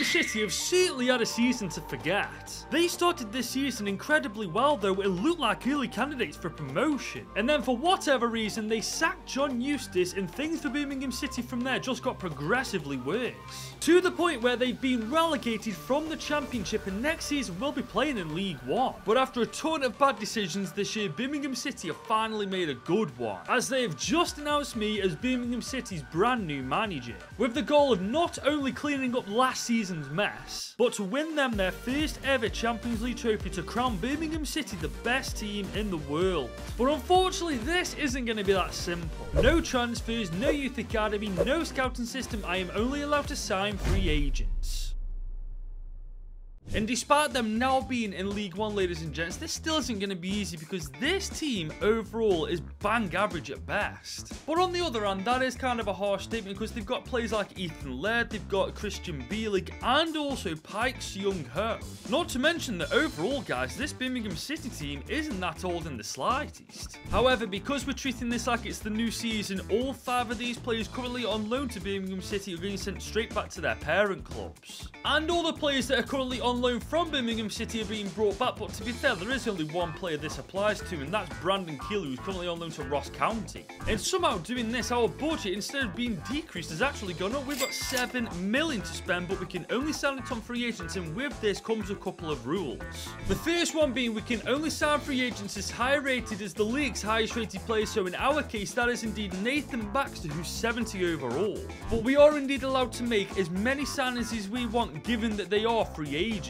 Birmingham City have certainly had a season to forget. They started this season incredibly well though, it looked like early candidates for promotion. And then for whatever reason they sacked John Eustace and things for Birmingham City from there just got progressively worse. To the point where they've been relegated from the Championship and next season will be playing in League One. But after a ton of bad decisions this year, Birmingham City have finally made a good one, as they have just announced me as Birmingham City's brand new manager, with the goal of not only cleaning up last season's mess, but to win them their first ever Champions League trophy to crown Birmingham City the best team in the world. But unfortunately this isn't going to be that simple. No transfers, no youth academy, no scouting system, I am only allowed to sign free agents. And despite them now being in League One, ladies and gents, this still isn't going to be easy because this team overall is bang average at best. But on the other hand, that is kind of a harsh statement because they've got players like Ethan Laird, they've got Christian Bielik, and also Pikes Young-ho. Not to mention that overall, guys, this Birmingham City team isn't that old in the slightest. However, because we're treating this like it's the new season, all 5 of these players currently on loan to Birmingham City are getting sent straight back to their parent clubs. And all the players that are currently on loan from Birmingham City are being brought back, but to be fair, there is only one player this applies to, and that's Brandon Keeley, who's currently on loan to Ross County. And somehow doing this, our budget, instead of being decreased, has actually gone up. We've got 7 million to spend, but we can only sign it on free agents, and with this comes a couple of rules. The first one being we can only sign free agents as high rated as the league's highest rated player, so in our case that is indeed Nathan Baxter, who's 70 overall. But we are indeed allowed to make as many signings as we want, given that they are free agents.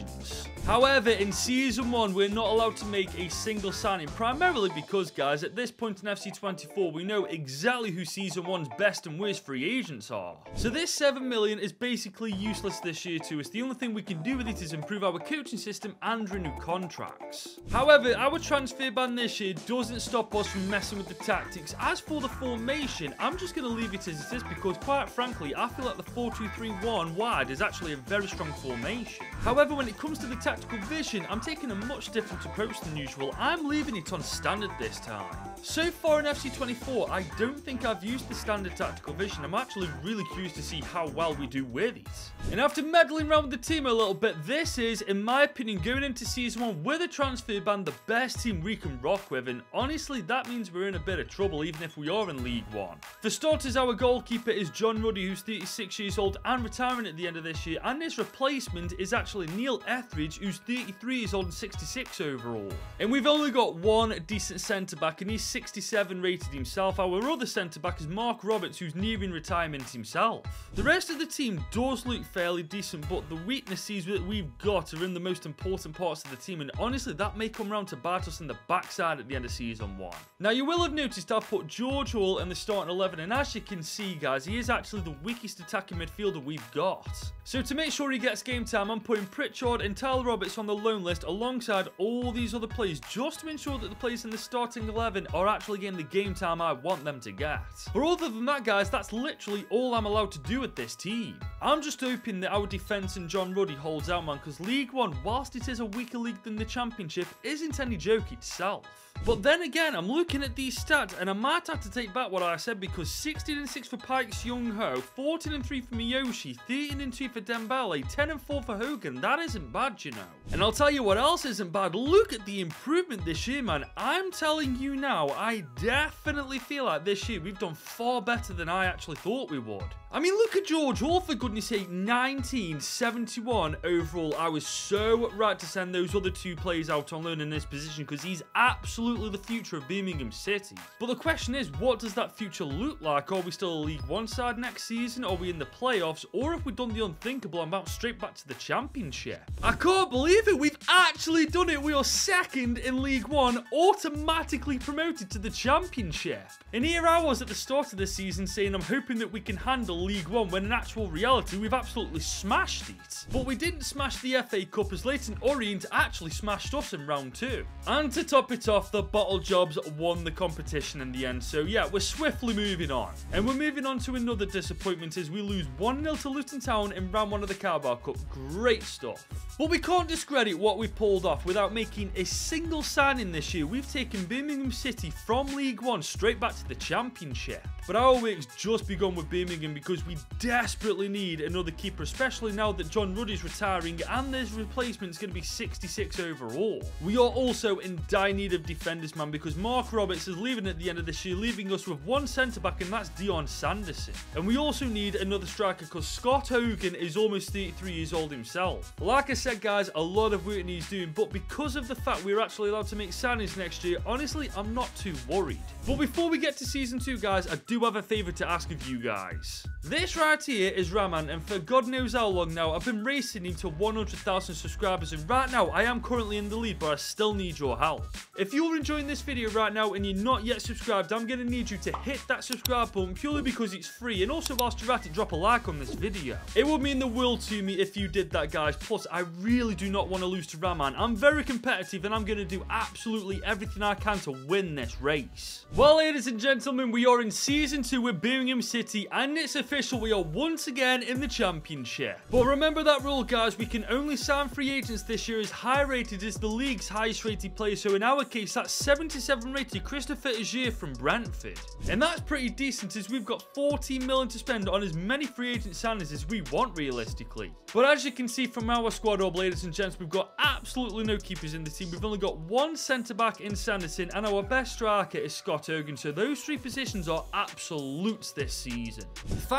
However, in Season 1, we're not allowed to make a single signing, primarily because, guys, at this point in FC24, we know exactly who Season 1's best and worst free agents are. So this 7 million is basically useless this year to us. The only thing we can do with it is improve our coaching system and renew contracts. However, our transfer ban this year doesn't stop us from messing with the tactics. As for the formation, I'm just going to leave it as it is because, quite frankly, I feel like the 4-2-3-1 wide is actually a very strong formation. However, when it comes to the tactical vision, I'm taking a much different approach than usual. I'm leaving it on standard this time. So far in FC24, I don't think I've used the standard tactical vision. I'm actually really curious to see how well we do with it. And after meddling around with the team a little bit, this is, in my opinion, going into Season 1 with a transfer ban, the best team we can rock with, and honestly, that means we're in a bit of trouble even if we are in League One. For starters, our goalkeeper is John Ruddy, who's 36 years old and retiring at the end of this year, and his replacement is actually Neil Etheridge, who's 33 years old and 66 overall. And we've only got one decent centre-back, and he's 67 rated himself. Our other centre-back is Mark Roberts, who's nearing retirement himself. The rest of the team does look fairly decent, but the weaknesses that we've got are in the most important parts of the team, and honestly, that may come round to bite us in the backside at the end of Season 1. Now, you will have noticed I've put George Hall in the starting 11, and as you can see, guys, he is actually the weakest attacking midfielder we've got. So to make sure he gets game time, I'm putting Pritchard and Tyler Roberts on the loan list alongside all these other players, just to ensure that the players in the starting 11 are actually getting the game time I want them to get. But other than that, guys, that's literally all I'm allowed to do with this team. I'm just hoping that our defence and John Ruddy holds out, man, because League One, whilst it is a weaker league than the Championship, isn't any joke itself. But then again, I'm looking at these stats and I might have to take back what I said, because 16-6 for Pikes Young-ho, 14-3 for Miyoshi, 13-2 for Dembele, 10-4 for Hogan. That isn't bad, you know. And I'll tell you what else isn't bad. Look at the improvement this year, man. I'm telling you now, I definitely feel like this year we've done far better than I actually thought we would. I mean, look at George Hall, for goodness sake, 1971 overall. I was so right to send those other 2 players out on loan in this position because he's absolutely the future of Birmingham City. But the question is, what does that future look like? Are we still a League One side next season? Are we in the playoffs? Or have we done the unthinkable and bounced straight back to the Championship? I can't believe it. We've actually done it. We are second in League One, automatically promoted to the Championship. And here I was at the start of the season saying I'm hoping that we can handle League One, when in actual reality we've absolutely smashed it. But we didn't smash the FA Cup, as Leyton Orient actually smashed us in round 2. And to top it off, the Bottle Jobs won the competition in the end. So yeah, we're swiftly moving on. And we're moving on to another disappointment as we lose 1-0 to Luton Town in round 1 of the Carabao Cup. Great stuff. But we can't discredit what we've pulled off without making a single signing this year. We've taken Birmingham City from League One straight back to the Championship. But our work's just begun with Birmingham, because because we desperately need another keeper, especially now that John Ruddy's retiring and this replacement is going to be 66 overall. We are also in dire need of defenders, man, because Mark Roberts is leaving at the end of this year, leaving us with one centre-back, and that's Dion Sanderson. And we also need another striker because Scott Hogan is almost 33 years old himself. Like I said, guys, a lot of work needs doing, but because of the fact we're actually allowed to make signings next year, honestly, I'm not too worried. But before we get to Season 2, guys, I do have a favour to ask of you guys. This right here is Rahman, and for God knows how long now, I've been racing him to 100,000 subscribers, and right now, I am currently in the lead, but I still need your help. If you're enjoying this video right now and you're not yet subscribed, I'm going to need you to hit that subscribe button purely because it's free, and also whilst you're at it, drop a like on this video. It would mean the world to me if you did that, guys. Plus, I really do not want to lose to Rahman. I'm very competitive, and I'm going to do absolutely everything I can to win this race. Well, ladies and gentlemen, we are in Season 2 with Birmingham City, and it's official, we are once again in the Championship. But remember that rule, guys, we can only sign free agents this year as high rated as the league's highest rated player. So in our case, that's 77 rated Christopher Agier from Brentford. And that's pretty decent as we've got 14 million to spend on as many free agent signings as we want realistically. But as you can see from our squad up, ladies and gents, we've got absolutely no keepers in the team. We've only got one centre-back in Sanderson, and our best striker is Scott Hogan. So those three positions are absolutes this season.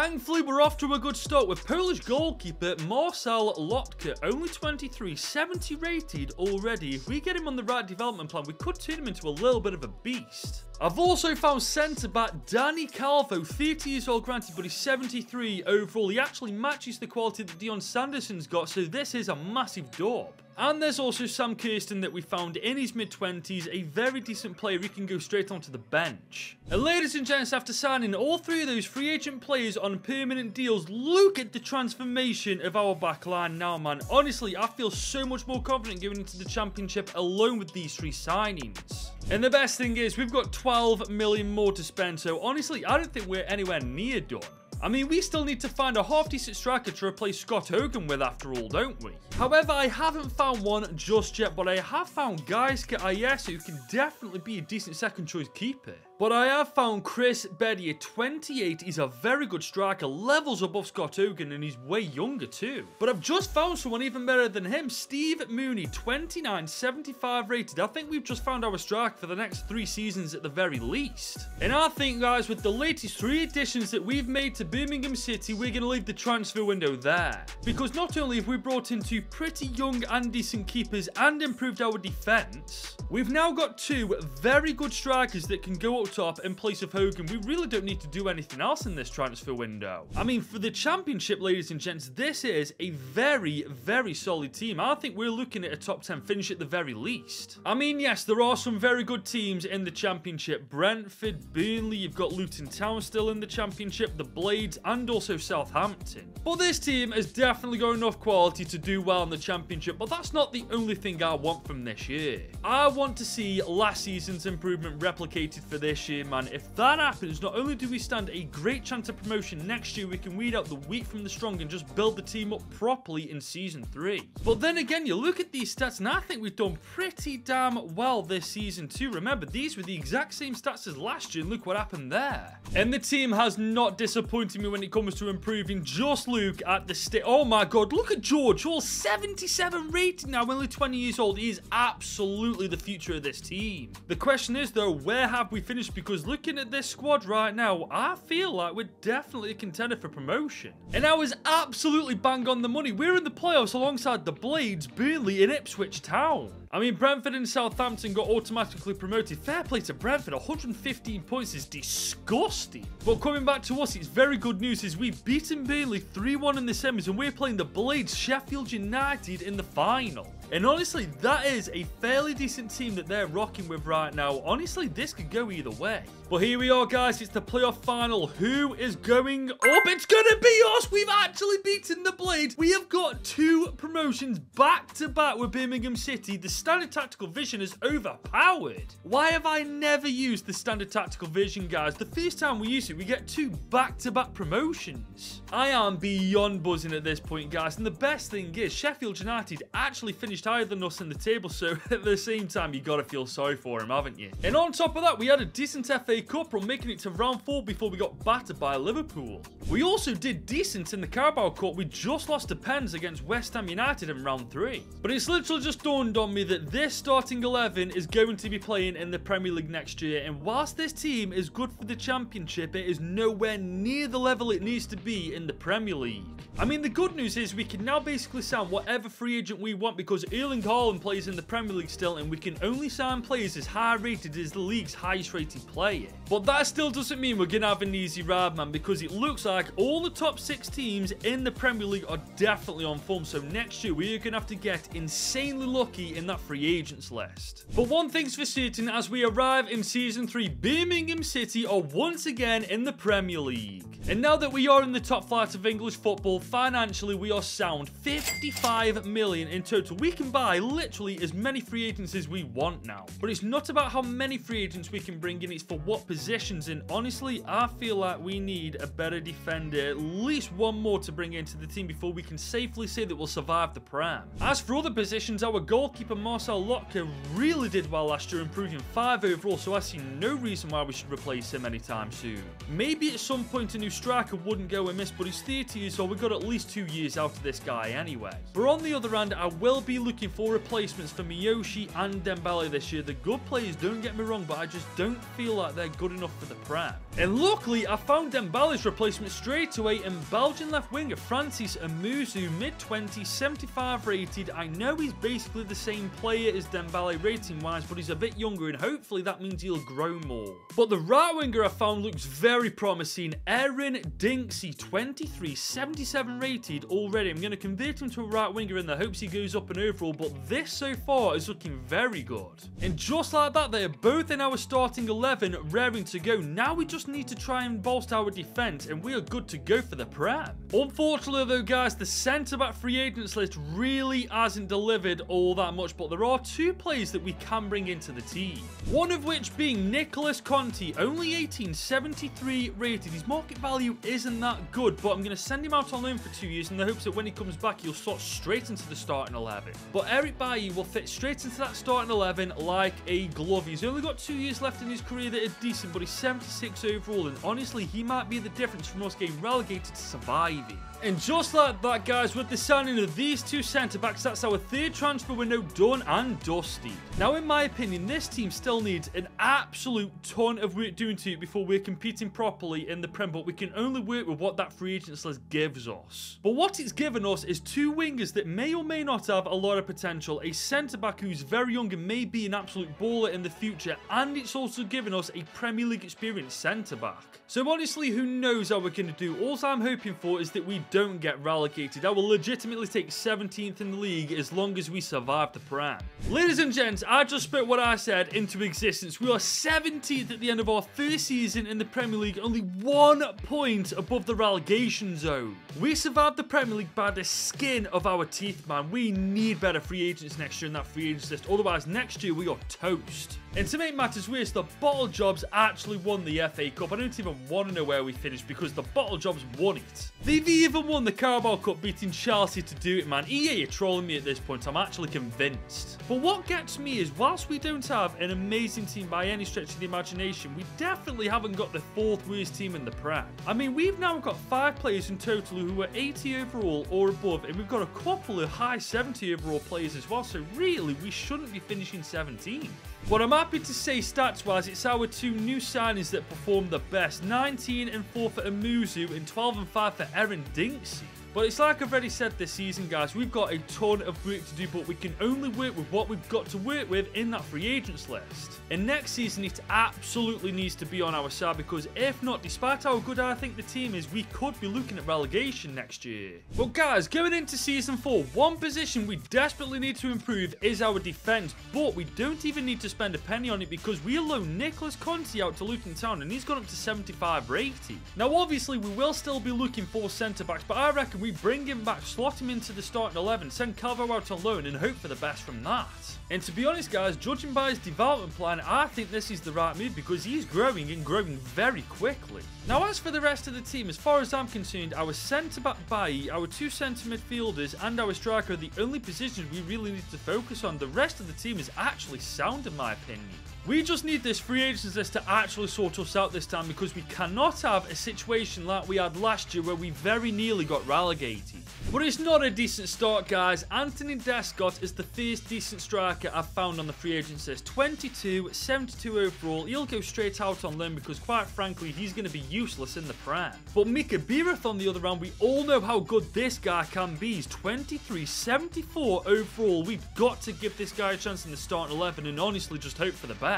Thankfully, we're off to a good start with Polish goalkeeper Marcel Lotka, only 23, 70 rated already. If we get him on the right development plan, we could turn him into a little bit of a beast. I've also found centre-back Danny Calvo, 30 years old granted, but he's 73 overall. He actually matches the quality that Dion Sanderson's got, so this is a massive dub. And there's also Sam Kirsten that we found in his mid-20s, a very decent player who can go straight onto the bench. And ladies and gents, after signing all three of those free agent players on permanent deals, look at the transformation of our back line now, man. Honestly, I feel so much more confident going into the Championship alone with these three signings. And the best thing is, we've got 12 million more to spend, so honestly, I don't think we're anywhere near done. I mean, we still need to find a half-decent striker to replace Scott Hogan with after all, don't we? However, I haven't found one just yet, but I have found Gaiska Ayesa, who can definitely be a decent second-choice keeper. But I have found Chris Bedier, 28. He's a very good striker, levels above Scott Hogan, and he's way younger too. But I've just found someone even better than him, Steve Mooney, 29, 75 rated. I think we've just found our striker for the next 3 seasons at the very least. And I think, guys, with the latest 3 additions that we've made to Birmingham City, we're going to leave the transfer window there. Because not only have we brought in 2 pretty young and decent keepers and improved our defence, we've now got 2 very good strikers that can go up top in place of Hogan. We really don't need to do anything else in this transfer window. I mean, for the Championship, ladies and gents, this is a very, very solid team. I think we're looking at a top 10 finish at the very least. I mean, yes, there are some very good teams in the Championship. Brentford, Burnley, you've got Luton Town still in the Championship, the Blades, and also Southampton. But this team has definitely got enough quality to do well in the Championship, but that's not the only thing I want from this year. I want to see last season's improvement replicated for this year, man. If that happens, not only do we stand a great chance of promotion next year, we can weed out the weak from the strong and just build the team up properly in Season 3. But then again, you look at these stats, and I think we've done pretty damn well this season too. Remember, these were the exact same stats as last year, and look what happened there. And the team has not disappointed me when it comes to improving. Just look at the state. Oh my god, look at George, all 77 rated now, only 20 years old. He is absolutely the future of this team. The question is though, where have we finished? Because looking at this squad right now, I feel like we're definitely a contender for promotion. And I was absolutely bang on the money. We're in the playoffs alongside the Blades, Burnley, and Ipswich Town. I mean, Brentford and Southampton got automatically promoted. Fair play to Brentford, 115 points is disgusting. But coming back to us, it's very good news as we've beaten Burnley 3-1 in the semis, and we're playing the Blades, Sheffield United, in the final. And honestly, that is a fairly decent team that they're rocking with right now. Honestly, this could go either way. But here we are, guys. It's the playoff final. Who is going up? It's going to be us. We've actually beaten the Blades. We have got 2 promotions back-to-back with Birmingham City. The standard tactical vision is overpowered. Why have I never used the standard tactical vision, guys? The first time we use it, we get 2 back-to-back promotions. I am beyond buzzing at this point, guys. And the best thing is, Sheffield United actually finished finished higher than us in the table, so at the same time, you got to feel sorry for him, haven't you? And on top of that, we had a decent FA Cup run, making it to round 4 before we got battered by Liverpool. We also did decent in the Carabao Cup. We just lost to Pens against West Ham United in round 3. But it's literally just dawned on me that this starting 11 is going to be playing in the Premier League next year, and whilst this team is good for the Championship, it is nowhere near the level it needs to be in the Premier League. I mean, the good news is we can now basically sign whatever free agent we want because Erling Haaland plays in the Premier League still, and we can only sign players as high rated as the league's highest rated player. But that still doesn't mean we're going to have an easy ride, man, because it looks like all the top 6 teams in the Premier League are definitely on form, so next year we are going to have to get insanely lucky in that free agents list. But one thing's for certain, as we arrive in Season 3, Birmingham City are once again in the Premier League. And now that we are in the top flight of English football, financially we are sound. 55 million in total. We can buy literally as many free agents as we want now. But it's not about how many free agents we can bring in, it's for what positions. And honestly, I feel like we need a better defender, at least one more to bring into the team before we can safely say that we'll survive the Prem. As for other positions, our goalkeeper Marcel Lotka really did well last year, improving 5 overall, so I see no reason why we should replace him anytime soon. Maybe at some point a new striker wouldn't go amiss, but he's 30 years old, we've got at least 2 years out of this guy anyway. But on the other hand, I will be looking for replacements for Miyoshi and Dembele this year. They're good players, don't get me wrong, but I just don't feel like they're good enough for the Prem. And luckily, I found Dembele's replacement straight away in Belgian left winger Francis Amuzu, mid-20s, 75 rated. I know he's basically the same player as Dembele rating-wise, but he's a bit younger, and hopefully that means he'll grow more. But the right winger I found looks very promising. Aaron Dinksy, 23, 77 rated already. I'm going to convert him to a right winger in the hopes he goes up and overall, but this so far is looking very good. And just like that, they are both in our starting 11, raring to go. Now we just need to try and bolster our defence, and we are good to go for the Prem. Unfortunately though, guys, the centre-back free agents list really hasn't delivered all that much, but there are 2 players that we can bring into the team. One of which being Nicholas Conti, only 18, 73 rated. His market value isn't that good, but I'm going to send him out on loan for 2 years in the hopes that when he comes back, he'll slot straight into the starting 11. But Eric Bailly will fit straight into that starting 11 like a glove. He's only got 2 years left in his career that are decent, but he's 76 overall, and honestly, he might be the difference from us getting relegated to surviving. And just like that, guys, with the signing of these 2 centre-backs, that's our 3rd transfer window done and dusty. Now, in my opinion, this team still needs an absolute ton of work doing to it before we're competing properly in the Prem, but we can only work with what that free agents list gives us. But what it's given us is 2 wingers that may or may not have a lot of potential, a centre-back who's very young and may be an absolute baller in the future, and it's also given us a Premier League experienced centre-back. So honestly, who knows how we're going to do? All I'm hoping for is that we don't get relegated. I will legitimately take 17th in the league as long as we survive the Prem. Ladies and gents, I just put what I said into existence. We are 17th at the end of our first season in the Premier League, only 1 point above the relegation zone. We survived the Premier League by the skin of our teeth, man. We need better free agents next year in that free agents list, otherwise next year we are toast. And to make matters worse, the Bottle Jobs actually won the FA Cup. I don't even want to know where we finished because the Bottle Jobs won it. They've even won the Carabao Cup, beating Chelsea to do it, man. EA are trolling me at this point, I'm actually convinced. But what gets me is, whilst we don't have an amazing team by any stretch of the imagination, we definitely haven't got the 4th worst team in the Prem. I mean, we've now got 5 players in total who are 80 overall or above, and we've got a couple of high 70 overall players as well, so really, we shouldn't be finishing 17th. But I'm happy to say, stats-wise, it's our 2 new signings that performed the best. 19 and 4 for Amuzu and 12 and 5 for Aaron Dinksy. But it's like I've already said this season, guys, we've got a ton of work to do, but we can only work with what we've got to work with in that free agents list. And next season, it absolutely needs to be on our side, because if not, despite how good I think the team is, we could be looking at relegation next year. But guys, going into Season 4, one position we desperately need to improve is our defence, but we don't even need to spend a penny on it because we loaned Nicholas Conti out to Luton Town and he's gone up to 75 rated. Now, obviously, we will still be looking for centre-backs, but I reckon we bring him back, slot him into the starting 11, send Calvo out on loan and hope for the best from that. And to be honest guys, judging by his development plan, I think this is the right move because he's growing and growing very quickly. Now as for the rest of the team, as far as I'm concerned, our centre-back Bailly, our 2 centre midfielders and our striker are the only positions we really need to focus on. The rest of the team is actually sound in my opinion. We just need this free agents list to actually sort us out this time because we cannot have a situation like we had last year where we very nearly got relegated. But it's not a decent start guys. Anthony Descott is the first decent striker I've found on the free agents list. 22, 72 overall. He'll go straight out on loan because quite frankly he's going to be useless in the Prem. But Mika Birith on the other hand, we all know how good this guy can be. He's 23, 74 overall. We've got to give this guy a chance in the starting 11 and honestly just hope for the best.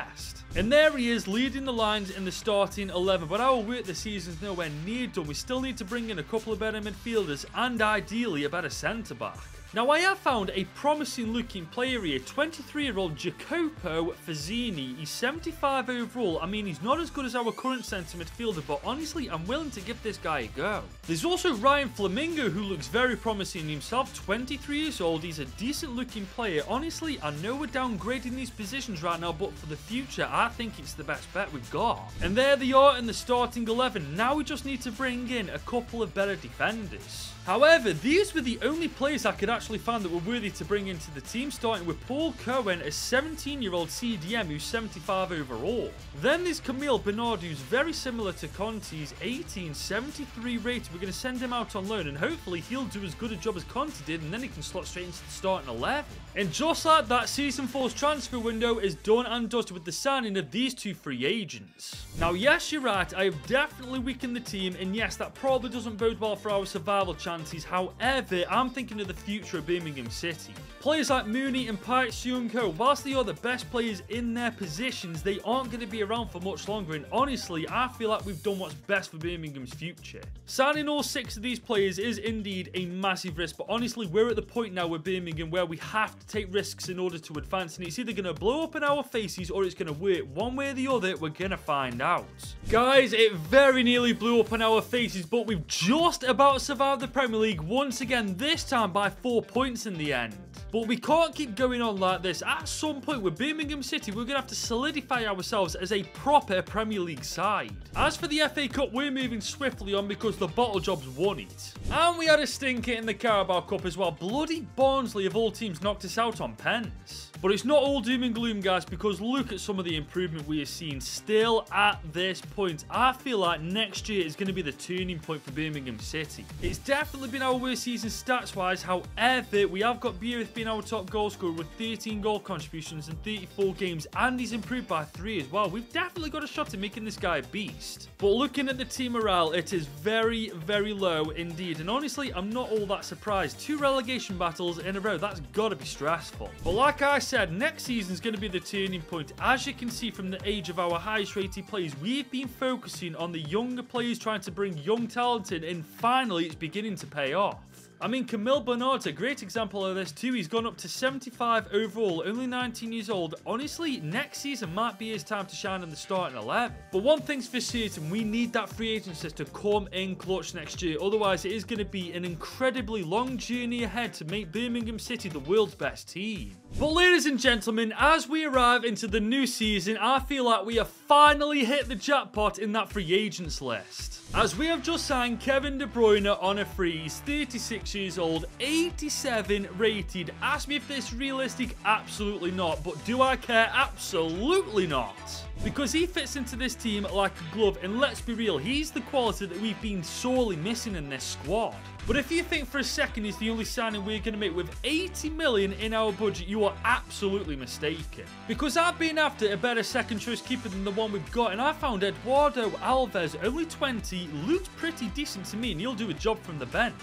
And there he is leading the lines in the starting 11, but our work this season is nowhere near done. We still need to bring in a couple of better midfielders and ideally a better centre back. Now I have found a promising looking player here, 23-year-old Jacopo Fazzini. He's 75 overall. I mean, he's not as good as our current centre midfielder, but honestly, I'm willing to give this guy a go. There's also Ryan Flamingo, who looks very promising himself, 23 years old. He's a decent looking player. Honestly, I know we're downgrading these positions right now, but for the future, I think it's the best bet we've got. And there they are in the starting 11. Now we just need to bring in a couple of better defenders. However, these were the only players I could actually find that were worthy to bring into the team, starting with Paul Cohen, a 17-year-old CDM who's 75 overall. Then there's Camille Bernard, who's very similar to Conte's, 18, 73 rated. We're going to send him out on loan and hopefully he'll do as good a job as Conte did and then he can slot straight into the starting 11. And just like that, Season 4's transfer window is done and dusted with the signing of these 2 free agents. Now yes, you're right, I have definitely weakened the team and yes, that probably doesn't bode well for our survival chances. However, I'm thinking of the future of Birmingham City. Players like Mooney and Park Seung-ho, whilst they are the best players in their positions, they aren't going to be around for much longer and honestly, I feel like we've done what's best for Birmingham's future. Signing all 6 of these players is indeed a massive risk, but honestly, we're at the point now with Birmingham where we have to take risks in order to advance and it's either going to blow up in our faces or it's going to work. One way or the other, we're going to find out. Guys, it very nearly blew up in our faces, but we've just about survived the Premier League once again, this time by 4 points in the end. But we can't keep going on like this. At some point with Birmingham City, we're going to have to solidify ourselves as a proper Premier League side. As for the FA Cup, we're moving swiftly on because the Bottle Jobs won it. And we had a stinker in the Carabao Cup as well. Bloody Barnsley of all teams knocked us out on pens. But it's not all doom and gloom, guys, because look at some of the improvement we have seen still at this point. I feel like next year is going to be the turning point for Birmingham City. It's definitely been our worst season stats-wise. However, we have got Birith being our top goal scorer with 13 goal contributions in 34 games, and he's improved by 3 as well. We've definitely got a shot at making this guy a beast. But looking at the team morale, it is very, very low indeed. And honestly, I'm not all that surprised. 2 relegation battles in a row, that's got to be stressful. But like I said, next season is going to be the turning point. As you can see from the age of our highest rated players, we've been focusing on the younger players, trying to bring young talent in, and finally it's beginning to pay off. I mean, Camille Bernard's a great example of this too. He's gone up to 75 overall, only 19 years old. Honestly, next season might be his time to shine in the starting 11. But one thing's for certain, we need that free agency to come in clutch next year. Otherwise, it is going to be an incredibly long journey ahead to make Birmingham City the world's best team. But ladies and gentlemen, as we arrive into the new season, I feel like we have finally hit the jackpot in that free agents list. As we have just signed Kevin De Bruyne on a free. He's 36 years old, 87 rated. Ask me if this is realistic, absolutely not. But do I care? Absolutely not. Because he fits into this team like a glove, and let's be real, he's the quality that we've been sorely missing in this squad. But if you think for a second he's the only signing we're going to make with 80 million in our budget, you are absolutely mistaken. Because I've been after a better second choice keeper than the one we've got, and I found Eduardo Alves, only 20, looked pretty decent to me, and he'll do a job from the bench.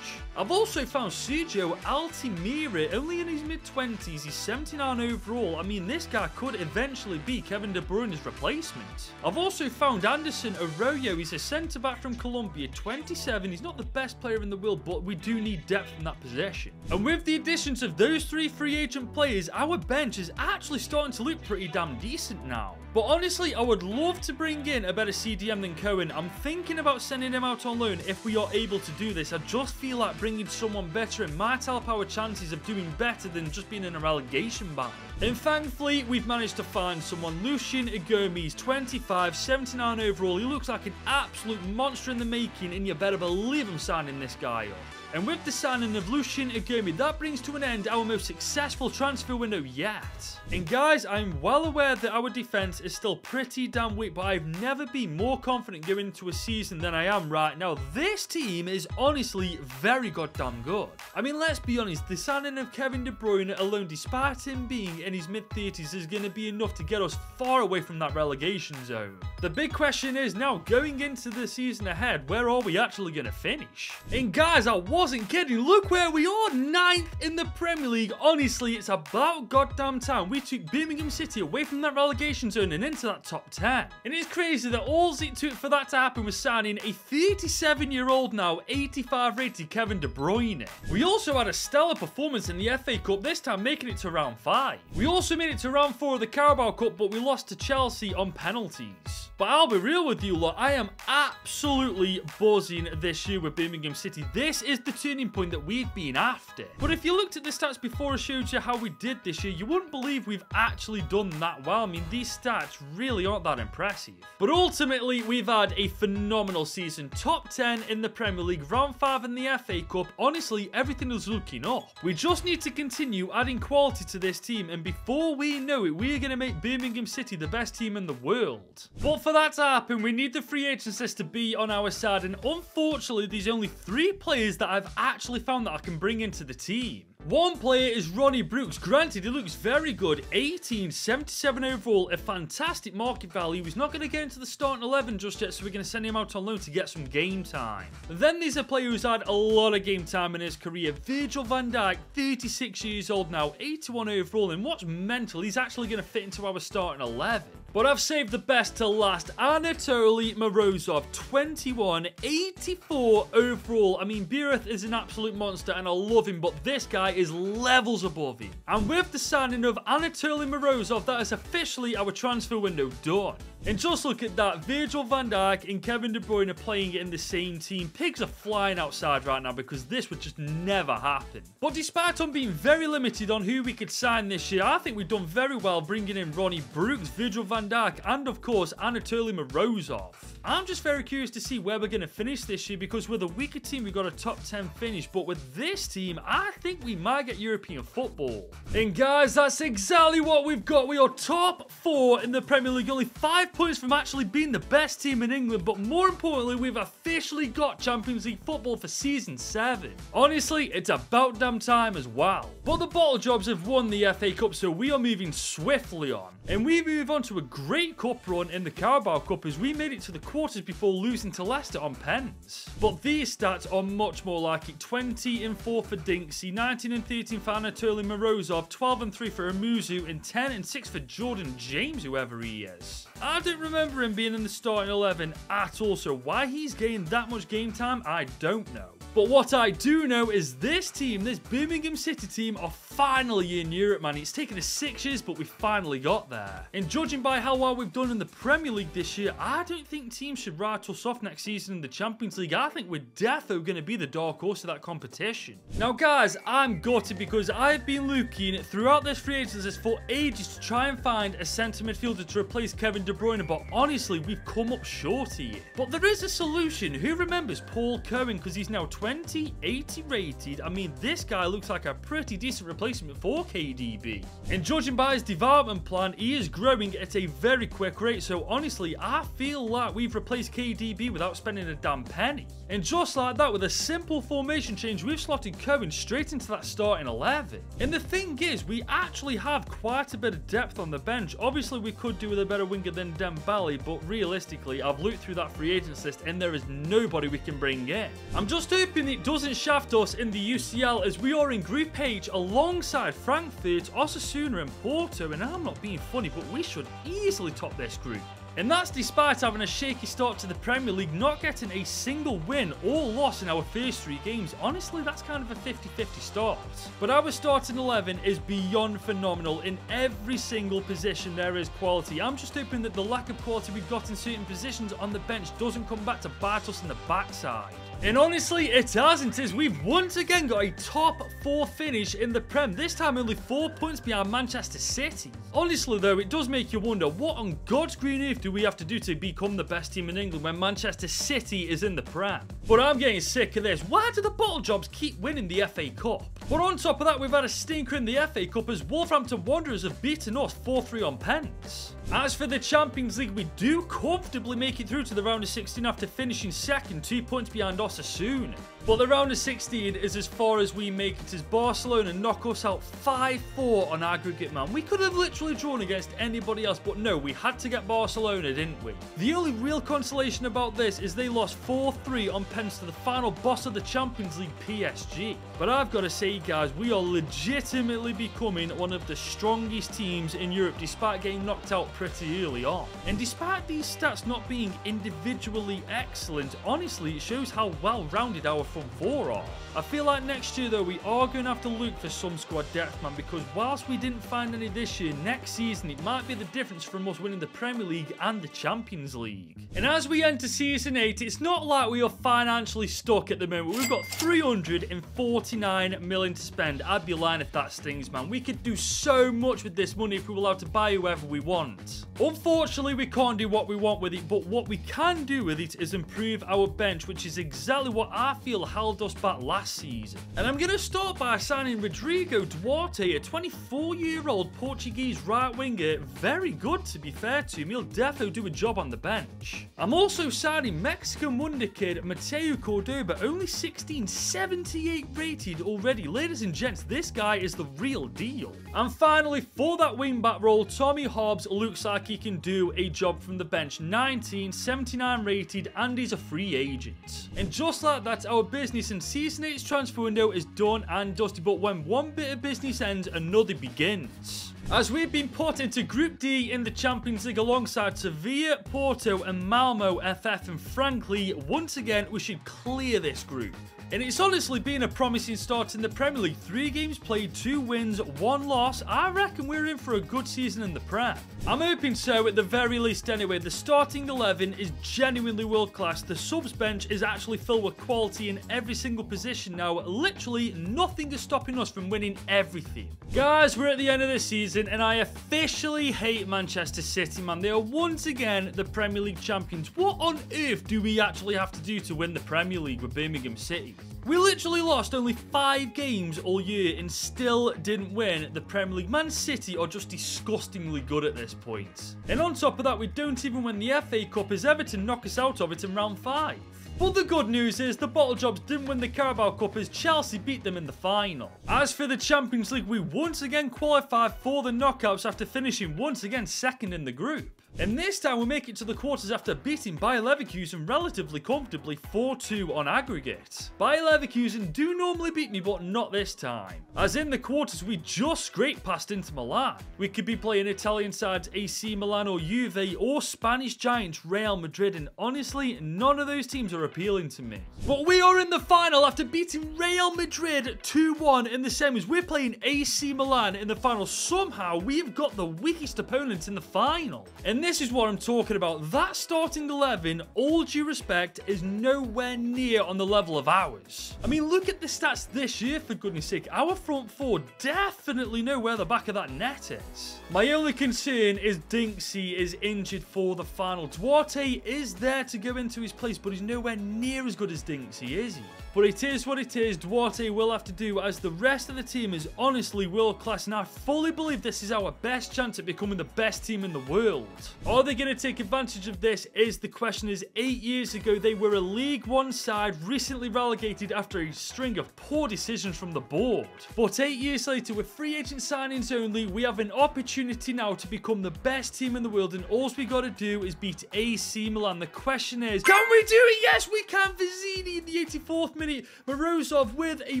I've also found Sergio Altimira, only in his mid-20s, he's 79 overall. I mean, this guy could eventually be Kevin De Bruyne's replacement. I've also found Anderson Arroyo, he's a centre-back from Colombia, 27, he's not the best player in the world, but we do need depth in that position. And with the additions of those 3 free agent players, our bench is actually starting to look pretty damn decent now. But honestly, I would love to bring in a better CDM than Cohen. I'm thinking about sending him out on loan if we are able to do this. I just feel like bringing someone better in might help our chances of doing better than just being in a relegation battle. And thankfully, we've managed to find someone. Lucien Igomi's 25, 79 overall. He looks like an absolute monster in the making, and you better believe I'm signing this guy up. And with the signing of Lucien Igomi, that brings to an end our most successful transfer window yet. And guys, I'm well aware that our defense is still pretty damn weak, but I've never been more confident going into a season than I am right now. This team is honestly very goddamn good. I mean, let's be honest, the signing of Kevin De Bruyne alone, despite him being in his mid-30s, is going to be enough to get us far away from that relegation zone. The big question is now, going into the season ahead, where are we actually going to finish? And guys, I wasn't kidding. Look where we are, 9th in the Premier League. Honestly, it's about goddamn time we took Birmingham City away from that relegation zone and into that top 10. And it's crazy that all it took for that to happen was signing a 37-year-old now, 85 rated Kevin De Bruyne. We also had a stellar performance in the FA Cup, this time making it to round 5. We also made it to round 4 of the Carabao Cup, but we lost to Chelsea on penalties. But I'll be real with you lot, I am absolutely buzzing this year with Birmingham City. This is the turning point that we've been after. But if you looked at the stats before I showed you how we did this year, you wouldn't believe we've actually done that well. I mean, these stats really aren't that impressive. But ultimately, we've had a phenomenal season. Top 10 in the Premier League, round 5 in the FA Cup. Honestly, everything is looking up. We just need to continue adding quality to this team, and before we know it, we're going to make Birmingham City the best team in the world. But for that to happen, we need the free agents list to be on our side, and unfortunately, there's only 3 players that I've actually found that I can bring into the team. One player is Ronnie Brooks. Granted, he looks very good. 18, 77 overall, a fantastic market value. He's not going to get into the starting 11 just yet, so we're going to send him out on loan to get some game time. Then there's a player who's had a lot of game time in his career. Virgil van Dijk, 36 years old now, 81 overall, and what's mental, he's actually going to fit into our starting 11. But I've saved the best to last. Anatoly Morozov, 21, 84 overall. I mean, Bireth is an absolute monster and I love him, but this guy is levels above him. And with the signing of Anatoly Morozov, that is officially our transfer window done. And just look at that, Virgil van Dijk and Kevin De Bruyne playing in the same team. Pigs are flying outside right now because this would just never happen. But despite on being very limited on who we could sign this year, I think we've done very well bringing in Ronnie Brooks, Virgil van Dijk, and of course Anatoly Morozov. I'm just very curious to see where we're going to finish this year, because with a weaker team we got a top 10 finish, but with this team I think we might get European football. And guys, that's exactly what we've got. We are top 4 in the Premier League, only 5 points from actually being the best team in England, but more importantly, we've officially got Champions League football for season 7. Honestly, it's about damn time as well. But the Bottle Jobs have won the FA Cup, so we are moving swiftly on. And we move on to a great cup run in the Carabao Cup as we made it to the quarters before losing to Leicester on pens. But these stats are much more like it. 20 and 4 for Dinksy, 19 and 13 for Anatoly Morozov, 12 and 3 for Amuzu, and 10 and 6 for Jordan James, whoever he is. I don't remember him being in the starting 11 at all, so why he's gained that much game time, I don't know. But what I do know is this team, this Birmingham City team, are finally in Europe, man. It's taken us 6 years, but we finally got there. And judging by how well we've done in the Premier League this year, I don't think teams should write us off next season in the Champions League. I think we're defo going to be the dark horse of that competition. Now, guys, I'm gutted because I've been looking throughout this free agents list for ages to try and find a centre midfielder to replace Kevin De Bruyne, but honestly, we've come up short here. But there is a solution. Who remembers Paul Cohen? Because he's now 20, 80 rated. I mean, this guy looks like a pretty decent replacement for KDB. And judging by his development plan, he is growing at a very quick rate. So honestly, I feel like we've replaced KDB without spending a damn penny. And just like that, with a simple formation change, we've slotted Cohen straight into that starting 11. And the thing is, we actually have quite a bit of depth on the bench. Obviously, we could do with a better winger than Dembele, but realistically, I've looked through that free agents list and there is nobody we can bring in. I'm just hoping it doesn't shaft us in the UCL, as we are in Group H alongside Frankfurt, Osasuna and Porto, and I'm not being funny, but we should easily top this group. And that's despite having a shaky start to the Premier League, not getting a single win or loss in our first 3 games. Honestly, that's kind of a 50-50 start. But our starting 11 is beyond phenomenal. In every single position there is quality. I'm just hoping that the lack of quality we've got in certain positions on the bench doesn't come back to bite us in the backside. And honestly, it hasn't, as we've once again got a top 4 finish in the Prem, this time only 4 points behind Manchester City. Honestly though, it does make you wonder, what on God's green earth do we have to do to become the best team in England when Manchester City is in the Prem? But I'm getting sick of this. Why do the bottle jobs keep winning the FA Cup? But on top of that, we've had a stinker in the FA Cup as Wolverhampton Wanderers have beaten us 4-3 on pens. As for the Champions League, we do comfortably make it through to the round of 16 after finishing second, 2 points behind Osasuna. But the round of 16 is as far as we make it, as Barcelona knock us out 5-4 on aggregate, man. We could have literally drawn against anybody else, but no, we had to get Barcelona, didn't we? The only real consolation about this is they lost 4-3 on pens to the final boss of the Champions League, PSG. But I've got to say, guys, we are legitimately becoming one of the strongest teams in Europe, despite getting knocked out pretty early on. And despite these stats not being individually excellent, honestly, it shows how well-rounded our front 4 are. I feel like next year though, we are going to have to look for some squad depth, man, because whilst we didn't find any this year, next season it might be the difference from us winning the Premier League and the Champions League. And as we enter season 8, it's not like we are financially stuck at the moment. We've got 349 million to spend. I'd be lying if that stings, man. We could do so much with this money if we were allowed to buy whoever we want. Unfortunately, we can't do what we want with it, but what we can do with it is improve our bench, which is exactly what I feel held us back last season. And I'm going to start by signing Rodrigo Duarte, a 24-year-old Portuguese right winger. Very good, to be fair to him. He'll definitely do a job on the bench. I'm also signing Mexican wonder kid Mateo Cordoba, only 16, 78 rated already. Ladies and gents, this guy is the real deal. And finally, for that wing-back role, Tommy Hobbs looks like he can do a job from the bench. 19, 79 rated, and he's a free agent. And just like that, our business in Season 8's transfer window is done and dusty, but when one bit of business ends, another begins. As we've been put into Group D in the Champions League alongside Sevilla, Porto and Malmo FF, and frankly, once again, we should clear this group. And it's honestly been a promising start in the Premier League. 3 games played, 2 wins, 1 loss. I reckon we're in for a good season in the Prem. I'm hoping so, at the very least anyway. The starting 11 is genuinely world class. The subs bench is actually filled with quality in every single position now. Literally nothing is stopping us from winning everything. Guys, we're at the end of the season and I officially hate Manchester City, man. They are once again the Premier League champions. What on earth do we actually have to do to win the Premier League with Birmingham City? We literally lost only 5 games all year and still didn't win the Premier League. Man City are just disgustingly good at this point. And on top of that, we don't even win the FA Cup as Everton knock us out of it in round 5. But the good news is the Bottle Jobs didn't win the Carabao Cup as Chelsea beat them in the final. As for the Champions League, we once again qualified for the knockouts after finishing once again second in the group. And this time we make it to the quarters after beating Bayer Leverkusen relatively comfortably 4-2 on aggregate. Bayer Leverkusen do normally beat me, but not this time. As in the quarters we just scraped past Inter Milan. We could be playing Italian sides AC Milan or Juve or Spanish giants Real Madrid, and honestly none of those teams are appealing to me. But we are in the final after beating Real Madrid 2-1 in the semis. We're playing AC Milan in the final. Somehow we've got the weakest opponent in the final. And this is what I'm talking about. That starting 11, all due respect, is nowhere near on the level of ours. I mean, look at the stats this year, for goodness sake. Our front 4 definitely know where the back of that net is. My only concern is Dinksy is injured for the final. Duarte is there to go into his place, but he's nowhere near as good as Dinksy, is he? But it is what it is. Duarte will have to do, as the rest of the team is honestly world class, and I fully believe this is our best chance at becoming the best team in the world. Are they going to take advantage of this is the question. Is 8 years ago they were a League One side recently relegated after a string of poor decisions from the board. But 8 years later, with free agent signings only, we have an opportunity now to become the best team in the world, and all we got to do is beat AC Milan. The question is, can we do it? Yes, we can. Vizzini in the 84th minute Dmitry Morozov with a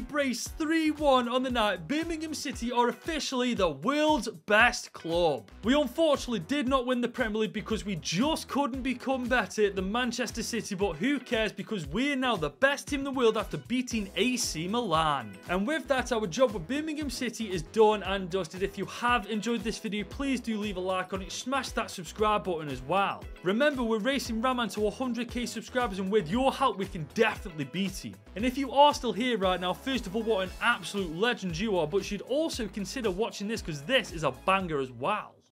brace 3-1 on the night. Birmingham City are officially the world's best club. We unfortunately did not win the Premier League because we just couldn't become better than Manchester City, but who cares because we're now the best team in the world after beating AC Milan. And with that, our job with Birmingham City is done and dusted. If you have enjoyed this video, please do leave a like on it, smash that subscribe button as well. Remember, we're racing Raman to 100k subscribers, and with your help we can definitely beat him. And if you are still here right now, first of all, what an absolute legend you are, but you'd also consider watching this because this is a banger as well.